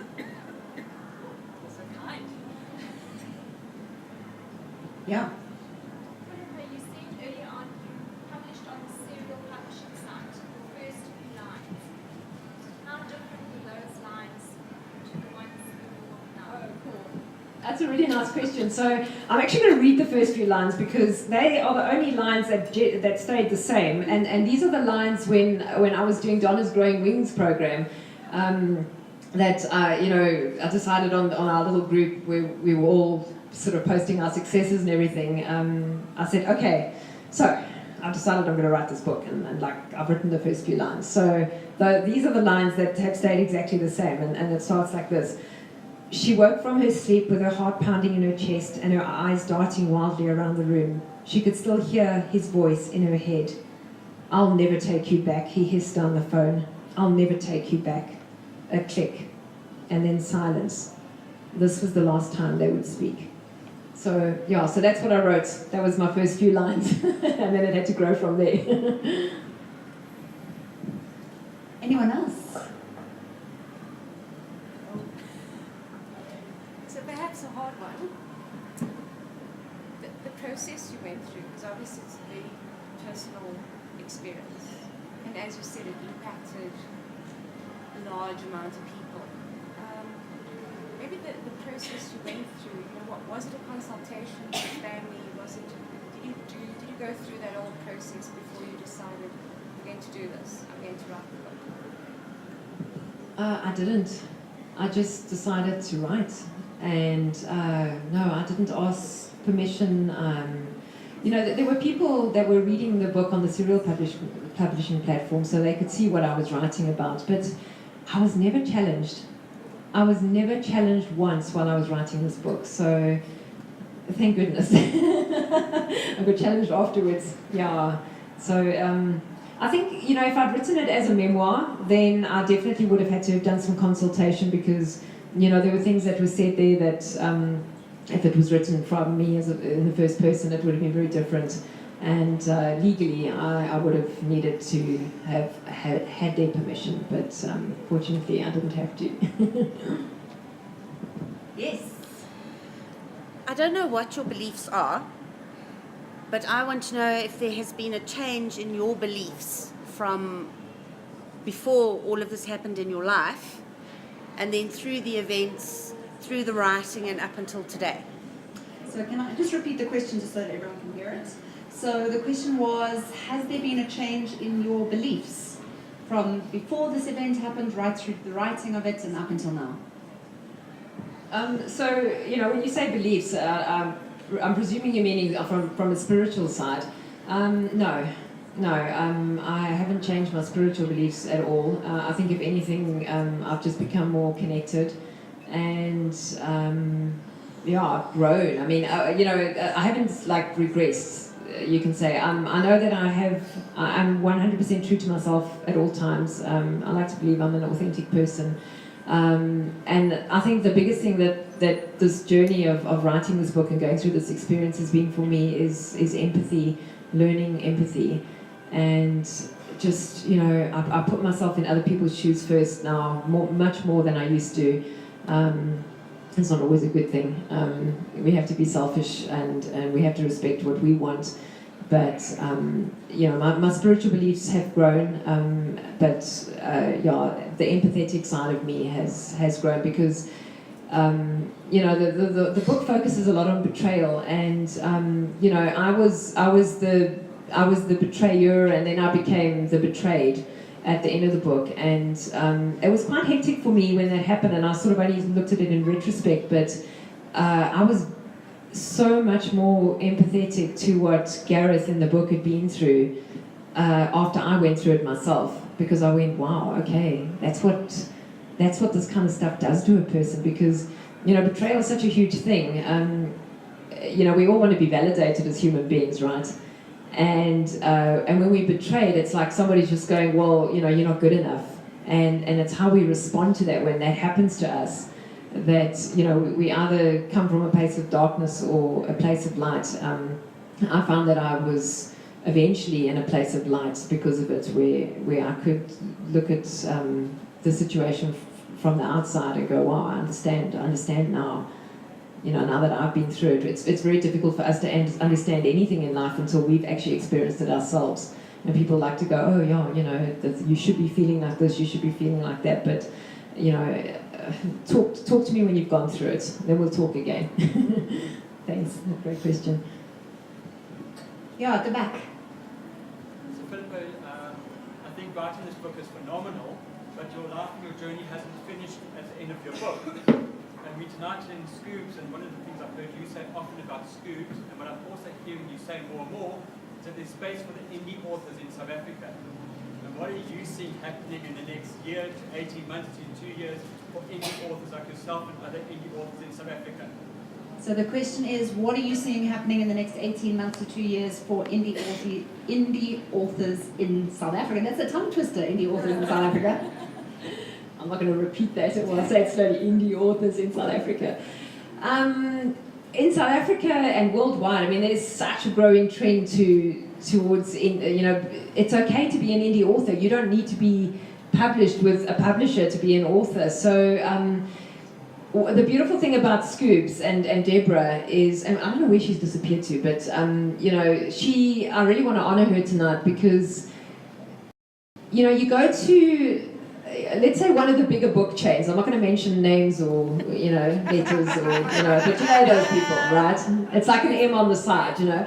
kind.
Yeah.
Phillipa, you said earlier on you published on the serial publishing site the first few lines. How different were those lines to the ones in the book now?
Oh, cool.
That's a really nice question. So I'm actually going to read the first few lines because they are the only lines that stayed the same. And these are the lines when I was doing Donna's Growing Wings program. That you know, I decided on our little group where we were all sort of posting our successes and everything. I said, okay, so I've decided I'm going to write this book, and like I've written the first few lines. So these are the lines that have stayed exactly the same, and it starts like this. She woke from her sleep with her heart pounding in her chest and her eyes darting wildly around the room. She could still hear his voice in her head. I'll never take you back, he hissed down the phone. I'll never take you back. A click, and then silence. This was the last time they would speak. So yeah, so that's what I wrote. That was my first few lines, and then it had to grow from there.
Anyone else?
So perhaps a hard one. The process you went through, because obviously it's a very personal experience. And as you said, it impacted a large amount of people. Maybe the process you went through, you know, what was it a consultation with the family? Was it, did you go through that whole process before you decided I'm going to do this, I'm going to write the book?
I didn't. I just decided to write, and no, I didn't ask permission. You know, there were people that were reading the book on the serial publishing platform, so they could see what I was writing about, but I was never challenged. I was never challenged once while I was writing this book, so thank goodness. I got challenged afterwards, yeah. So I think, you know, if I'd written it as a memoir, then I definitely would have had to have done some consultation because, you know, there were things that were said there that if it was written from me in the first person, it would have been very different. And legally, I would have needed to have had their permission, but fortunately, I didn't have to.
Yes.
I don't know what your beliefs are, but I want to know if there has been a change in your beliefs from before all of this happened in your life, and then through the events, through the writing, and up until today.
So can I just repeat the question just so that everyone can hear it? So the question was, has there been a change in your beliefs from before this event happened right through the writing of it and up until now?
So, you know, when you say beliefs, I'm presuming you're meaning from a spiritual side. No, I haven't changed my spiritual beliefs at all. I think if anything, I've just become more connected and, yeah, I've grown. I mean, you know, I haven't, like, regressed. You can say I know that I'm 100% true to myself at all times. I like to believe I'm an authentic person, and I think the biggest thing that this journey of writing this book and going through this experience has been for me is empathy, learning empathy, and just, you know, I put myself in other people's shoes first now, much more than I used to. It's not always a good thing. We have to be selfish and we have to respect what we want. But, you know, my spiritual beliefs have grown, but, yeah, the empathetic side of me has grown because, you know, the book focuses a lot on betrayal and, you know, I was I was the betrayer, and then I became the betrayed at the end of the book, and it was quite hectic for me when that happened, and I sort of only looked at it in retrospect, but I was so much more empathetic to what Gareth in the book had been through after I went through it myself, because I went, wow, okay, that's what this kind of stuff does to a person, because, you know, betrayal is such a huge thing. You know, we all want to be validated as human beings, right? And when we're betrayed, it's like somebody's just going, well, you know, you're not good enough. And it's how we respond to that when that happens to us, that, you know, we either come from a place of darkness or a place of light. I found that I was eventually in a place of light because of it, where I could look at the situation from the outside and go, wow, I understand now. You know, now that I've been through it, it's very difficult for us to understand anything in life until we've actually experienced it ourselves. And people like to go, oh yeah, you know, you should be feeling like this, you should be feeling like that, but, you know, talk to me when you've gone through it, then we'll talk again. Thanks, great question.
Yeah, at the back.
So Phillipa, I think writing this book is phenomenal, but your life and your journey hasn't finished at the end of your book. And we tonight in Scoops, and one of the things I've heard you say often about Scoops, and what I'm also hearing you say more and more, is that there's space for the indie authors in South Africa. And what are you seeing happening in the next year to 18 months to 2 years for indie authors like yourself and other indie authors in South Africa?
So the question is, what are you seeing happening in the next 18 months to 2 years for indie authors in South Africa? And that's a tongue twister, indie authors in South Africa.
I'm not going to repeat that, or I'll say it slowly, indie authors in South Africa. In South Africa and worldwide, I mean, there's such a growing trend towards, you know, it's okay to be an indie author. You don't need to be published with a publisher to be an author. So the beautiful thing about Scoops and Deborah is, and I don't know where she's disappeared to, but, you know, I really want to honor her tonight, because, you know, you go to, let's say, one of the bigger book chains. I'm not going to mention names or, you know, letters or, you know, but you know those people, right? It's like an M on the side, you know.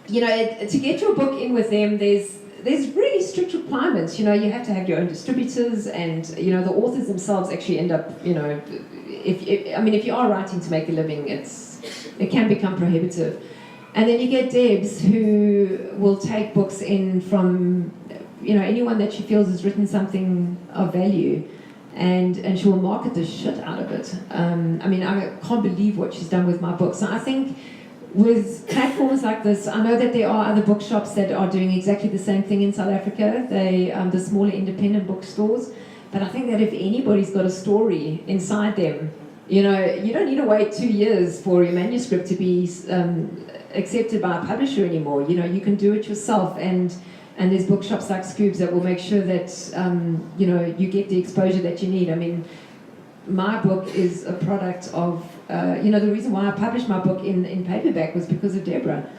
You know, to get your book in with them, there's really strict requirements. You know, you have to have your own distributors, and, you know, the authors themselves actually end up, you know, if you are writing to make a living, it can become prohibitive. And then you get Debs, who will take books in from, you know, anyone that she feels has written something of value, and she will market the shit out of it. I mean, I can't believe what she's done with my book. So I think with platforms like this, I know that there are other bookshops that are doing exactly the same thing in South Africa, the smaller independent bookstores, but I think that if anybody's got a story inside them, you know, you don't need to wait 2 years for your manuscript to be accepted by a publisher anymore. You know, you can do it yourself, and there's bookshops like Scoops that will make sure that, you know, you get the exposure that you need. I mean, my book is a product of, you know, the reason why I published my book in paperback was because of Deborah,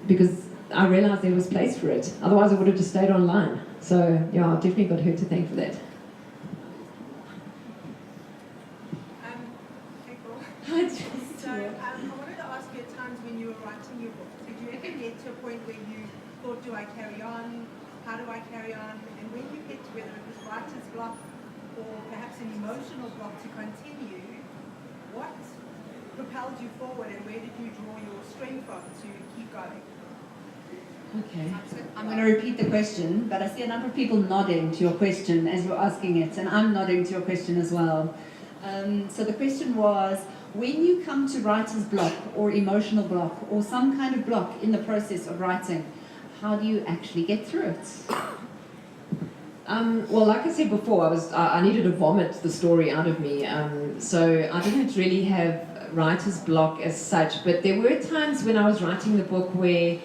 because I realized there was place for it. Otherwise I would have just stayed online. So, yeah, I've definitely got her to thank for that.
So I wanted to ask you, at times when you were writing your book, did you ever get to a point where you thought, do I carry on? How do I carry on? And when you get to whether it was writer's block or perhaps an emotional block to continue, what propelled you forward, and where did you draw your strength from to keep going?
Okay. I'm going to repeat the question, but I see a number of people nodding to your question as you're asking it, and I'm nodding to your question as well. So the question was, when you come to writer's block or emotional block or some kind of block in the process of writing, how do you actually get through it?
Well, like I said before, I needed to vomit the story out of me, so I didn't really have writer's block as such, but there were times when I was writing the book where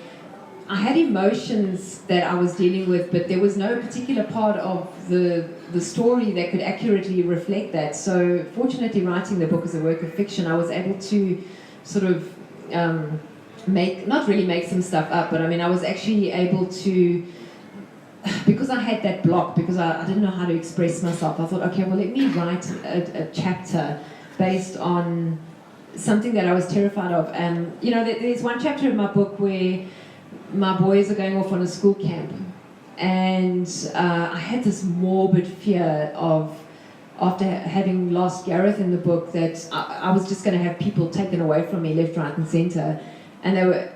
I had emotions that I was dealing with, but there was no particular part of the story that could accurately reflect that. So fortunately, writing the book as a work of fiction, I was able to sort of not really make some stuff up, but I mean, I was actually able to, because I had that block, because I didn't know how to express myself, I thought, okay, well, let me write a chapter based on something that I was terrified of. And there's one chapter in my book where my boys are going off on a school camp, and I had this morbid fear of, after having lost Gareth in the book, that I was just going to have people taken away from me left, right and centre. And they were,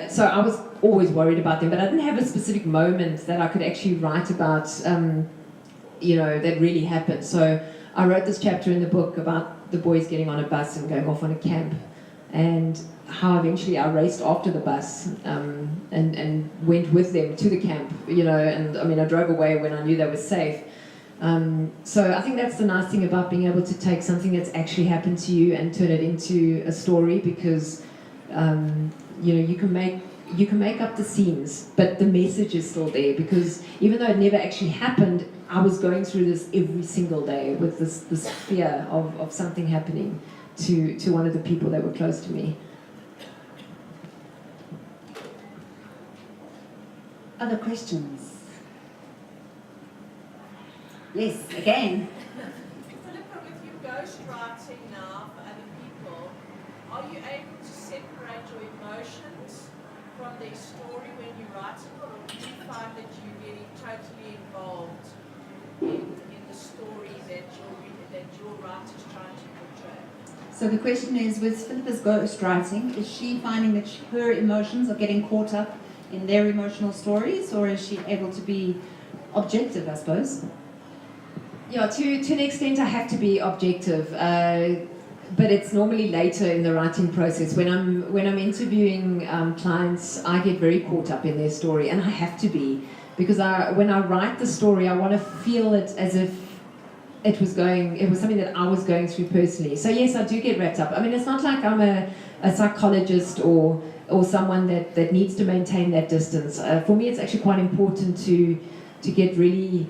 so I was always worried about them, but I didn't have a specific moment that I could actually write about, that really happened. So I wrote this chapter in the book about the boys getting on a bus and going off on a camp, and how eventually I raced after the bus and went with them to the camp, and I drove away when I knew they were safe. So I think that's the nice thing about being able to take something that's actually happened to you and turn it into a story, because you can make up the scenes, but the message is still there, because even though it never actually happened, I was going through this every single day with this fear of something happening to one of the people that were close to me.
Other questions? Yes, again.
Phillipa, with you ghostwriting now for other people, are you able to separate your emotions from their story when you write it, or do you find that you're getting totally involved in the story that your writer's trying to portray?
So the question is, with Philippa's ghostwriting, is she finding that her emotions are getting caught up in their emotional stories, or is she able to be objective, I suppose?
Yeah, to an extent I have to be objective, but it's normally later in the writing process. When I'm interviewing clients, I get very caught up in their story, and I have to be, because when I write the story, I want to feel it as if it was something that I was going through personally. So yes, I do get wrapped up. It's not like I'm a psychologist or someone that needs to maintain that distance. For me, it's actually quite important to get really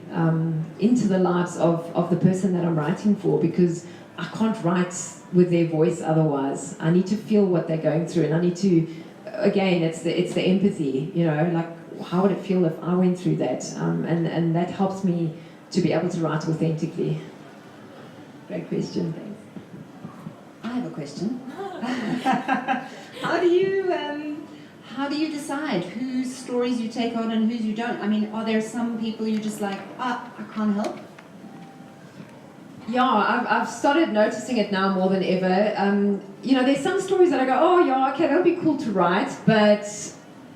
into the lives of the person that I'm writing for, because I can't write with their voice otherwise. I need to feel what they're going through, and I need to, again, it's the empathy, like how would it feel if I went through that, and that helps me to be able to write authentically. Great question, thanks.
I have a question. How do you decide whose stories you take on and whose you don't? Are there some people you're just like, I can't help?
Yeah, I've started noticing it now more than ever. There's some stories that I go, oh yeah, okay, that'll be cool to write, but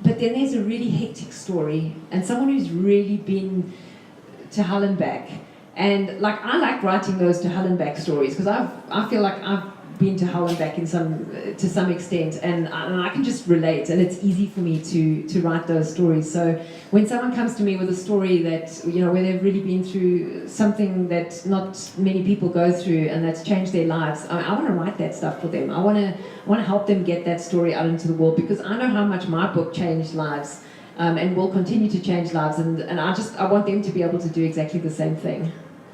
then there's a really hectic story, and someone who's really been to hell and back. And I like writing those to hell and back stories, because I feel like I've been to hell and back to some extent, and I can just relate, and it's easy for me to write those stories. So when someone comes to me with a story that, where they've really been through something that not many people go through and that's changed their lives, I want to write that stuff for them. I want to help them get that story out into the world, because I know how much my book changed lives, and will continue to change lives, and I want them to be able to do exactly the same thing.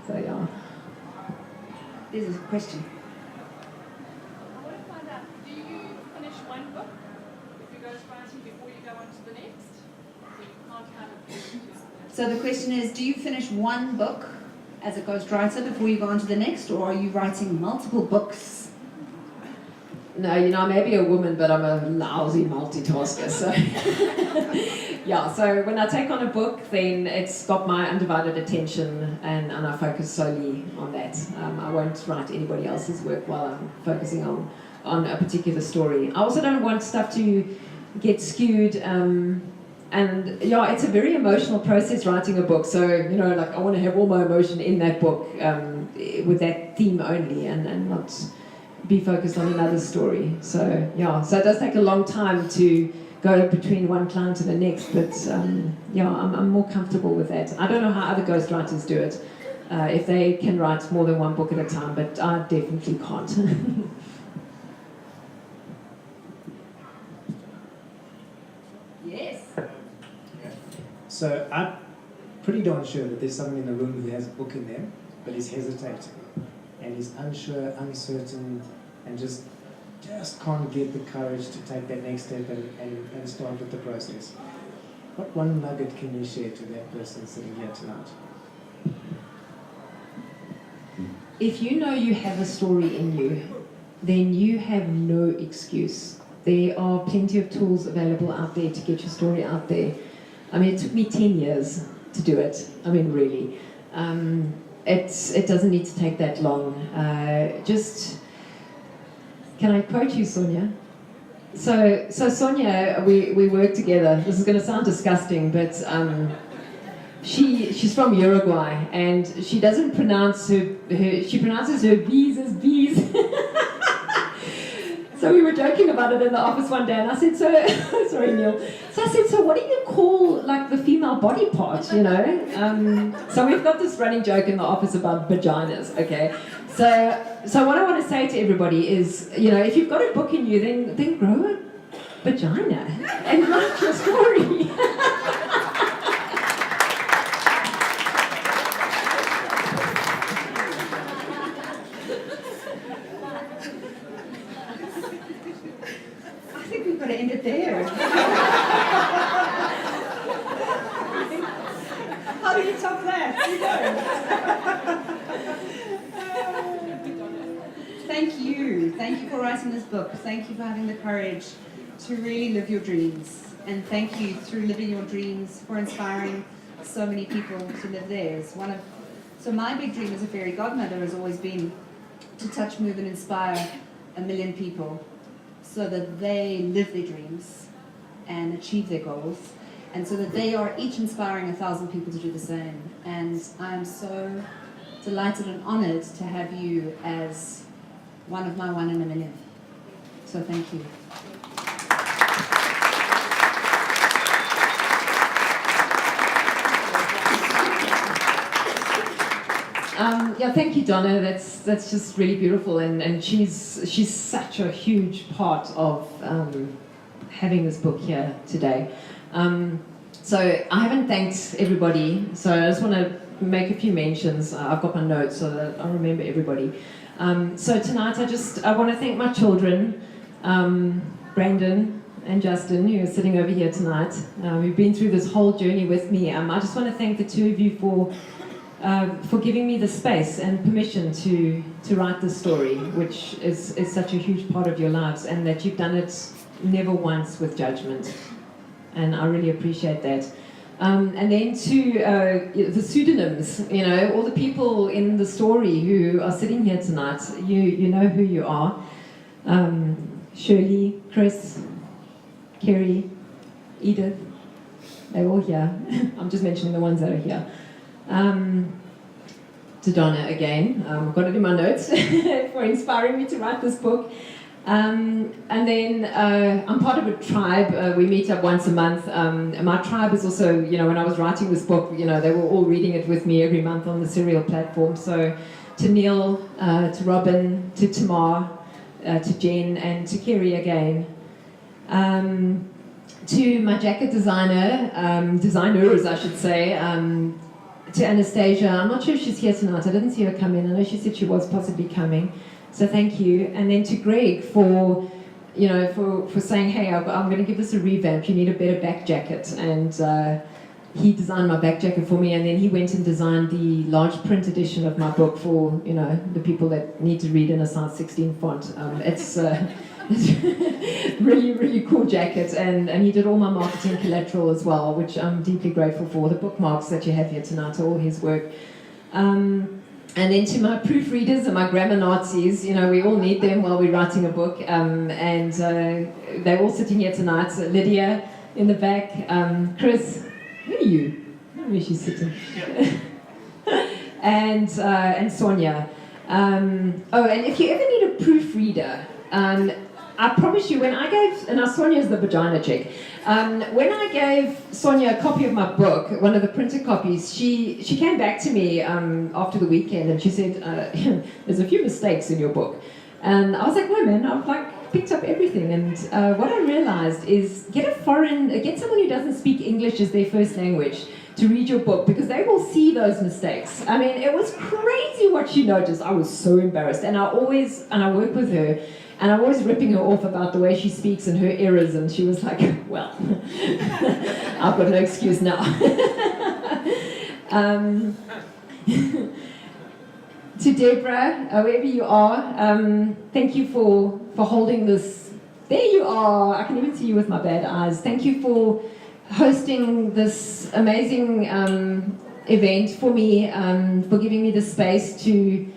So yeah.
There's a question.
I want to find out, do you finish one book if you go writing before you go on to the next? So you can't kind of do just...
So the question is, do you finish one book as a ghostwriter before you go on to the next, or are you writing multiple books?
No, I may be a woman, but I'm a lousy multitasker. So, yeah. So when I take on a book, then it's got my undivided attention, and I focus solely on that. I won't write anybody else's work while I'm focusing on a particular story. I also don't want stuff to get skewed. And yeah, it's a very emotional process writing a book. So I want to have all my emotion in that book with that theme only, and not be focused on another story. So yeah, so it does take a long time to go between one client and the next, but yeah, I'm more comfortable with that. I don't know how other ghostwriters do it, if they can write more than one book at a time, but I definitely can't.
Yes.
So I'm pretty darn sure that there's someone in the room who has a book in them, but is hesitating and is unsure, uncertain, and just can't get the courage to take that next step and start with the process. What one nugget can you share to that person sitting here tonight?
If you know you have a story in you, then you have no excuse. There are plenty of tools available out there to get your story out there. I mean, it took me 10 years to do it. I mean, really. It doesn't need to take that long. Can I quote you, Sonia? So Sonia, we work together. This is going to sound disgusting, but she's from Uruguay, and she doesn't pronounce she pronounces her B's as B's. So we were joking about it in the office one day, and I said, sorry Neil. So I said, so what do you call like the female body part, you know? So we've got this running joke in the office about vaginas, okay? So what I want to say to everybody is, you know, if you've got a book in you, then grow a vagina and write your story.
I think we've got to end it there. How do you top that? You don't. Thank you. Thank you for writing this book. Thank you for having the courage to really live your dreams. And thank you, through living your dreams, for inspiring so many people to live theirs. So my big dream as a fairy godmother has always been to touch, move, and inspire 1 million people so that they live their dreams and achieve their goals, and so that they are each inspiring 1,000 people to do the same. And I'm so delighted and honored to have you as one of my 1 in a million. So thank you.
Yeah, thank you, Donna. That's just really beautiful, and she's such a huge part of having this book here today. So I haven't thanked everybody, so I just want to make a few mentions. I've got my notes so that I remember everybody. So tonight I want to thank my children, Brandon and Justin, who are sitting over here tonight, who've been through this whole journey with me. I just want to thank the two of you for giving me the space and permission to write this story, which is such a huge part of your lives, and that you've done it never once with judgment. And I really appreciate that. And then to the pseudonyms, you know, all the people in the story who are sitting here tonight, you know who you are. Shirley, Chris, Kerry, Edith, they're all here. I'm just mentioning the ones that are here. To Donna again, I've got it in my notes, for inspiring me to write this book. And then I'm part of a tribe. We meet up once a month. My tribe is also, you know, when I was writing this book, you know, they were all reading it with me every month on the Serial platform. So to Neil, to Robin, to Tamar, to Jen, and to Kerry again. To my jacket designers, I should say, to Anastasia. I'm not sure if she's here tonight. I didn't see her come in. I know she said she was possibly coming. So thank you. And then to Greg for, you know, for saying, hey, I'm going to give this a revamp. You need a better back jacket. And he designed my back jacket for me. And then he went and designed the large print edition of my book for, you know, the people that need to read in a size 16 font. It's really, really cool jacket. And he did all my marketing collateral as well, which I'm deeply grateful for. The bookmarks that you have here tonight are all his work. And then to my proofreaders and my grammar Nazis, you know, we all need them while we're writing a book. And they're all sitting here tonight. So Lydia in the back, Chris, where are you? I don't know where she's sitting. and Sonia. And if you ever need a proofreader, I promise you, when I gave, and now Sonia's the vagina chick, when I gave Sonia a copy of my book, one of the printed copies, she came back to me after the weekend and she said, there's a few mistakes in your book. And I was like, no man, I've like picked up everything. And what I realized is get someone who doesn't speak English as their first language to read your book, because they will see those mistakes. I mean, it was crazy what she noticed. I was so embarrassed. And I work with her, and I'm always ripping her off about the way she speaks and her errors, and she was like, well, I've got no excuse now. To Deborah, wherever you are, thank you for holding this. There you are. I can even see you with my bad eyes. Thank you for hosting this amazing event for me, for giving me the space to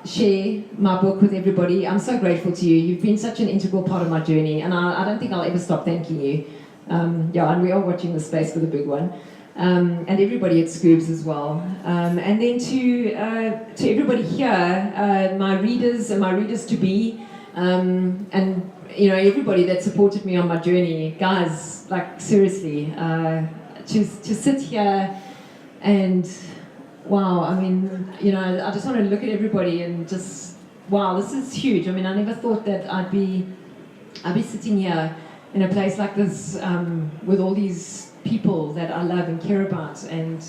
share my book with everybody. I'm so grateful to you. You've been such an integral part of my journey, and I don't think I'll ever stop thanking you. And we are watching the space for the big one. And everybody at Scoobs as well. And then to everybody here, my readers and my readers to be, and everybody that supported me on my journey, guys, like seriously, to sit here and wow, I mean, I just want to look at everybody and just wow, this is huge. I mean, I never thought that I'd be sitting here in a place like this with all these people that I love and care about and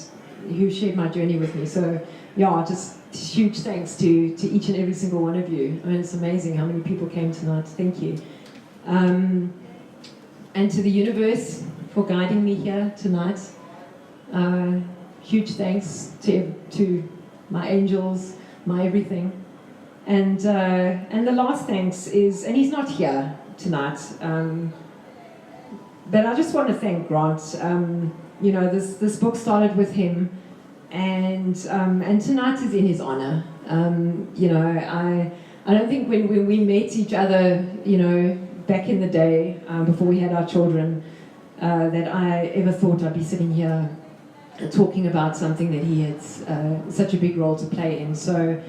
who shared my journey with me. So yeah, just huge thanks to each and every single one of you. I mean, it's amazing how many people came tonight. Thank you. And to the universe for guiding me here tonight. Huge thanks to my angels, my everything. And the last thanks is, and he's not here tonight, but I just want to thank Grant. This book started with him, and tonight is in his honor. I don't think when we met each other, back in the day, before we had our children, that I ever thought I'd be sitting here talking about something that he had such a big role to play in. So,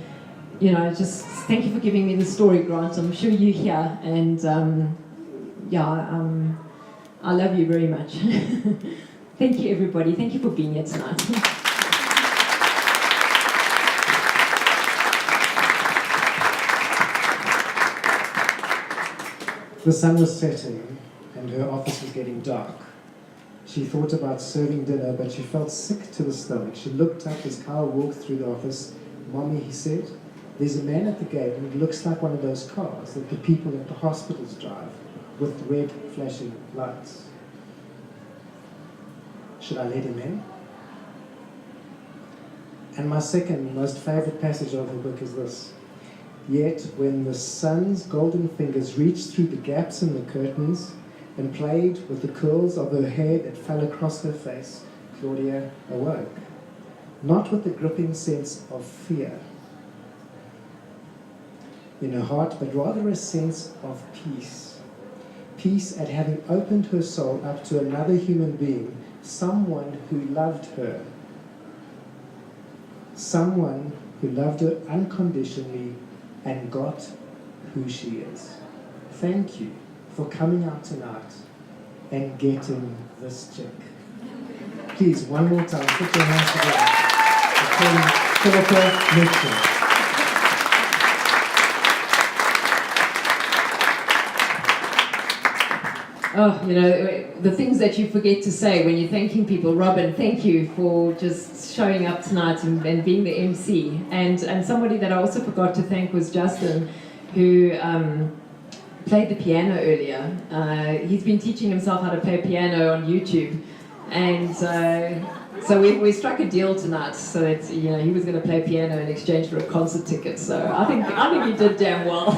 just thank you for giving me the story, Grant. I'm sure you're here, and I love you very much. Thank you, everybody. Thank you for being here tonight.
The sun was setting and her office was getting dark. She thought about serving dinner, but she felt sick to the stomach. She looked up as Kyle walked through the office. "Mommy," he said, "there's a man at the gate and it looks like one of those cars that the people at the hospitals drive, with red flashing lights. Should I let him in?" And my second most favorite passage of the book is this: "Yet when the sun's golden fingers reached through the gaps in the curtains and played with the curls of her hair that fell across her face, Claudia awoke, not with the gripping sense of fear in her heart, but rather a sense of peace. Peace at having opened her soul up to another human being, someone who loved her. Someone who loved her unconditionally and got who she is. Thank you for coming out tonight and getting this chick." Please, one more time, put your hands together. Phillipa Mitchell.
Oh, the things that you forget to say when you're thanking people. Robin, thank you for just showing up tonight and being the MC. And somebody that I also forgot to thank was Justin, who played the piano earlier. He's been teaching himself how to play piano on YouTube. And so we struck a deal tonight so that he was going to play piano in exchange for a concert ticket. So I think he did damn well.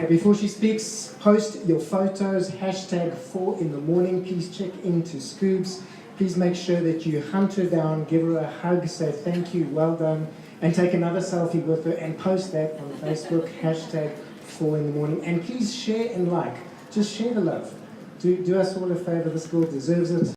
Before she speaks, post your photos, #4inthemorning. Please check into Scoobs. Please make sure that you hunt her down, give her a hug, say thank you, well done, and take another selfie with her and post that on Facebook, #4inthemorning. And please share and like. Just share the love. Do us all a favor, this girl deserves it.